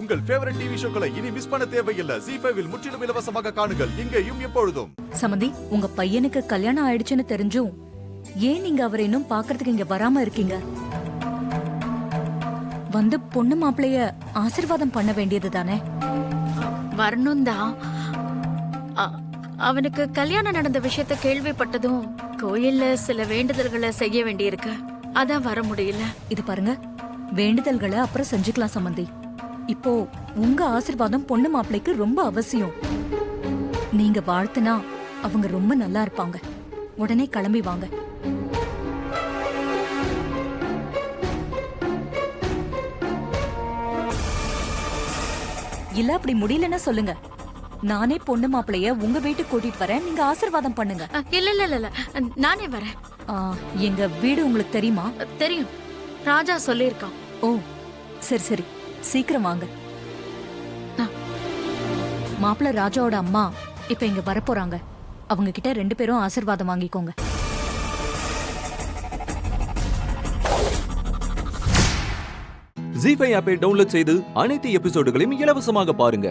உங்கள் favourite TV ஷோக்களை இனி miss பண்ண தேவையில்லை. ZEE5 இல் முற்றிலும் இலவசமாக காணுங்கள், இங்கேயும் எப்பொழுதும். சமந்தி, உங்க பையனுக்கு கல்யாணம் ஆயிடுச்சுன்னு தெரிஞ்சும் ஏன் நீங்க அவரை இன்னும் பாக்குறதுக்கு இங்க வராம இருக்கீங்க? வந்து பொண்ணு மாப்பிளைய ஆசீர்வாதம் பண்ண வேண்டியது தானே? வரணும் தான். அவனுக்கு கல்யாணம் நடந்த விஷயத்த கேள்விப்பட்டதும் கோயில்ல சில வேண்டுதல்களை செய்ய வேண்டியிருக்கு. அதான் வர முடியல. இது பாருங்க, வேண்டுதல்களை அப்புறம் செஞ்சுக்கலாம் சமந்தி. இப்போ உங்க ஆசீர்வாதம் பொண்ணு மாப்பிளைக்கு ரொம்ப அவசியம். நீங்க வாழ்த்துனா அவங்க ரொம்ப நல்லா இருப்பாங்க. உடனே கிளம்பி வாங்க. இல்ல அப்படி முடியலன்னா சொல்லுங்க, நானே பொண்ணு மாப்பிளைய உங்க வீட்டுக்கு கூட்டிட்டு வரேன், நீங்க ஆசீர்வாதம் பண்ணுங்க. இல்ல இல்ல இல்ல, நானே வரேன். எங்க வீடு உங்களுக்கு தெரியுமா? தெரியும், ராஜா சொல்லியிருக்கான். ஓ சரி சரி, சீக்கிரம் வாங்க. மாப்பிள்ள ராஜாவோட அம்மா இப்ப இங்க வரப்போறாங்க. அவங்க கிட்ட 2 பேரும் ஆசீர்வாதம் வாங்கிக்கோங்க. ZEE5 ஆப்பை டவுன்லோட் செய்து அனைத்து எபிசோடுகளையும் இலவசமாக பாருங்க.